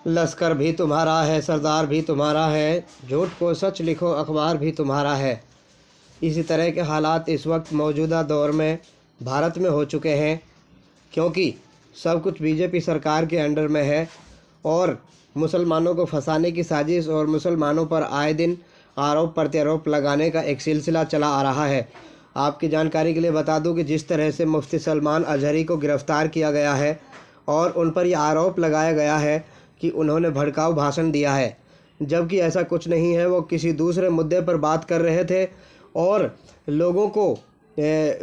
लश्कर भी तुम्हारा है, सरदार भी तुम्हारा है, झूठ को सच लिखो अखबार भी तुम्हारा है। इसी तरह के हालात इस वक्त मौजूदा दौर में भारत में हो चुके हैं, क्योंकि सब कुछ बीजेपी सरकार के अंडर में है और मुसलमानों को फंसाने की साजिश और मुसलमानों पर आए दिन आरोप प्रत्यारोप लगाने का एक सिलसिला चला आ रहा है। आपकी जानकारी के लिए बता दूं कि जिस तरह से मुफ्ती सलमान अजहरी को गिरफ़्तार किया गया है और उन पर यह आरोप लगाया गया है कि उन्होंने भड़काऊ भाषण दिया है, जबकि ऐसा कुछ नहीं है। वो किसी दूसरे मुद्दे पर बात कर रहे थे और लोगों को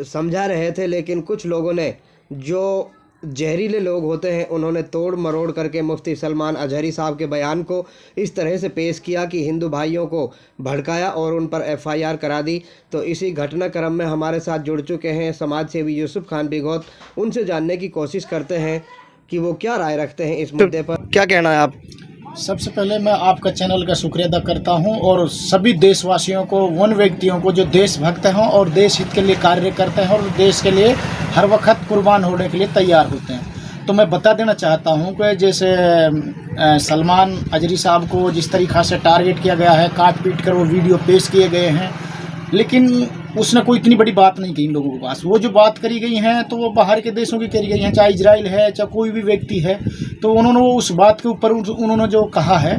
समझा रहे थे, लेकिन कुछ लोगों ने, जो जहरीले लोग होते हैं, उन्होंने तोड़ मरोड़ करके मुफ्ती सलमान अजहरी साहब के बयान को इस तरह से पेश किया कि हिंदू भाइयों को भड़काया और उन पर FIR करा दी। तो इसी घटनाक्रम में हमारे साथ जुड़ चुके हैं समाज सेवी यूसुफ खान बिगौत। उनसे जानने की कोशिश करते हैं कि वो क्या राय रखते हैं इस मुद्दे पर। क्या कहना है आप? सबसे पहले मैं आपका चैनल का शुक्रिया अदा करता हूं और सभी देशवासियों को, उन व्यक्तियों को जो देशभक्त हैं और देश हित के लिए कार्य करते हैं और देश के लिए हर वक्त कुर्बान होने के लिए तैयार होते हैं। तो मैं बता देना चाहता हूं कि जैसे सलमान अजहरी साहब को जिस तरीक़ा से टारगेट किया गया है, काट पीट कर वो वीडियो पेश किए गए हैं, लेकिन उसने कोई इतनी बड़ी बात नहीं कही इन लोगों के पास। वो जो बात करी गई हैं तो वो बाहर के देशों की करी गई हैं, चाहे इजराइल है चाहे कोई भी व्यक्ति है, तो उन्होंने वो उस बात के ऊपर उन्होंने जो कहा है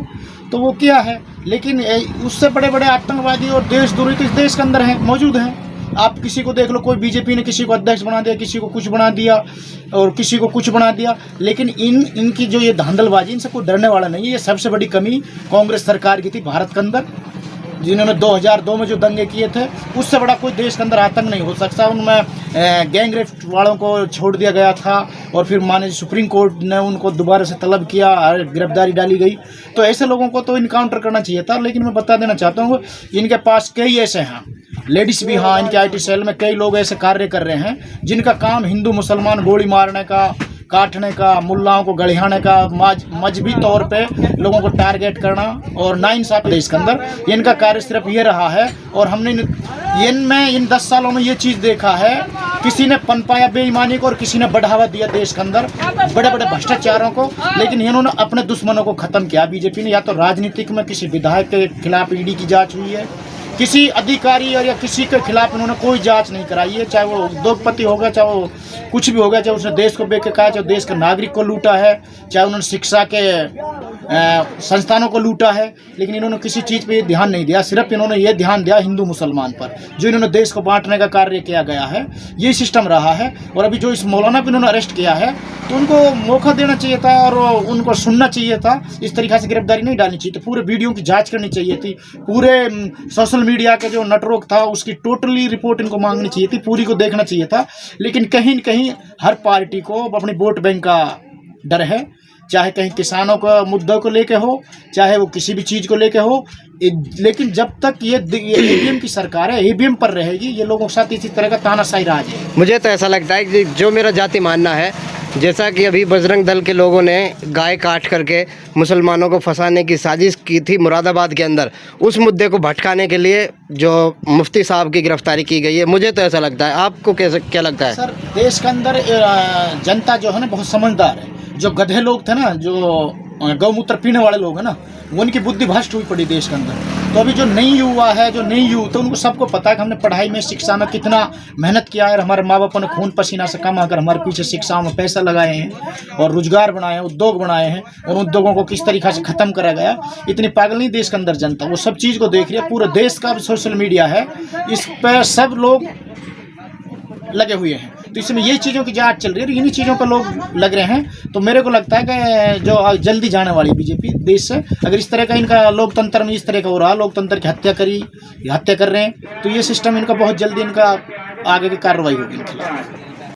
तो वो किया है। लेकिन उससे बड़े बड़े आतंकवादी और देशद्रोही तो इस देश के अंदर हैं, मौजूद हैं। आप किसी को देख लो, कोई बीजेपी ने किसी को अध्यक्ष बना दिया, किसी को कुछ बना दिया और किसी को कुछ बना दिया, लेकिन इनकी जो ये धांधलबाजी, इनसे कोई डरने वाला नहीं है। ये सबसे बड़ी कमी कांग्रेस सरकार की थी भारत के अंदर, जिन्होंने 2002 में जो दंगे किए थे, उससे बड़ा कोई देश के अंदर आतंक नहीं हो सकता। उनमें गैंग रेप वालों को छोड़ दिया गया था और फिर माननीय सुप्रीम कोर्ट ने उनको दोबारा से तलब किया और गिरफ्तारी डाली गई। तो ऐसे लोगों को तो इनकाउंटर करना चाहिए था। लेकिन मैं बता देना चाहता हूँ, इनके पास कई ऐसे हैं, लेडीज़ भी, हाँ, इनके IT सेल में कई लोग ऐसे कार्य कर रहे हैं जिनका काम हिंदू मुसलमान गोली मारने का, काटने का, मुल्लाओं को गड़ियाने का, मजहबी तौर पे लोगों को टारगेट करना और नाइंसाफ़ी देश के अंदर इनका कार्य सिर्फ ये रहा है। और हमने इन 10 सालों में ये चीज़ देखा है, किसी ने पनपाया बेईमानी को और किसी ने बढ़ावा दिया देश के अंदर बड़े बड़े भ्रष्टाचारों को, लेकिन इन्होंने अपने दुश्मनों को ख़त्म किया। बीजेपी ने या तो राजनीतिक में किसी विधायक के खिलाफ ED की जाँच हुई है, किसी अधिकारी और या किसी के खिलाफ इन्होंने कोई जांच नहीं कराई है, चाहे वो उद्योगपति होगा, चाहे वो कुछ भी होगा, चाहे उसने देश को बेच है, चाहे देश के नागरिक को लूटा है, चाहे उन्होंने शिक्षा के संस्थानों को लूटा है, लेकिन इन्होंने किसी चीज़ पे ध्यान नहीं दिया। सिर्फ इन्होंने ये ध्यान दिया हिंदू मुसलमान पर, जो इन्होंने देश को बांटने का कार्य किया गया है, ये सिस्टम रहा है। और अभी जो इस मौलाना पे इन्होंने अरेस्ट किया है, तो उनको मौका देना चाहिए था और उनको सुनना चाहिए था। इस तरीक़े से गिरफ्तारी नहीं डालनी चाहिए थी, पूरे वीडियो की जाँच करनी चाहिए थी, पूरे सोशल मीडिया के जो नेटवर्क था उसकी टोटली रिपोर्ट इनको मांगनी चाहिए थी, पूरी को देखना चाहिए था। लेकिन कहीं न कहीं हर पार्टी को अपनी वोट बैंक का डर है, चाहे कहीं किसानों का मुद्दों को लेके हो, चाहे वो किसी भी चीज़ को लेके हो। लेकिन जब तक ये EVM की सरकार है, EVM पर रहेगी, ये लोगों के साथ इसी तरह का तानाशाही राज है। मुझे तो ऐसा लगता है कि जो मेरा जाति मानना है, जैसा कि अभी बजरंग दल के लोगों ने गाय काट करके मुसलमानों को फंसाने की साजिश की थी मुरादाबाद के अंदर, उस मुद्दे को भटकाने के लिए जो मुफ्ती साहब की गिरफ्तारी की गई है, मुझे तो ऐसा लगता है। आपको क्या लगता है? सर, देश के अंदर जनता जो है ना बहुत समझदार है। जो गधे लोग थे ना, जो गौमूत्र पीने वाले लोग हैं ना, उनकी बुद्धि भ्रष्ट हुई पड़ी देश के अंदर। तो अभी जो नई युवा है, जो नई यूथ, तो उनको सबको पता है कि हमने पढ़ाई में, शिक्षा में कितना मेहनत किया है। हमारे माँ बापों ने खून पसीना से कमा कर हमारे पीछे शिक्षाओं में पैसा लगाए हैं और रोजगार बनाए हैं, उद्योग बनाए हैं, और उद्योगों को किस तरीक़े से ख़त्म करा गया। इतनी पागल नहीं देश के अंदर जनता, वो सब चीज़ को देख रही है। पूरे देश का सोशल मीडिया है, इस पर सब लोग लगे हुए हैं। तो इसमें यही चीज़ों की जांच चल रही है, इन्हीं चीज़ों पर लोग लग रहे हैं। तो मेरे को लगता है कि जो जल्दी जाने वाली बीजेपी देश से, अगर इस तरह का इनका लोकतंत्र में इस तरह का हो रहा, लोकतंत्र की हत्या कर रहे हैं, तो ये सिस्टम इनका बहुत जल्दी इनका आगे की कार्रवाई होगी इनके खिलाफ।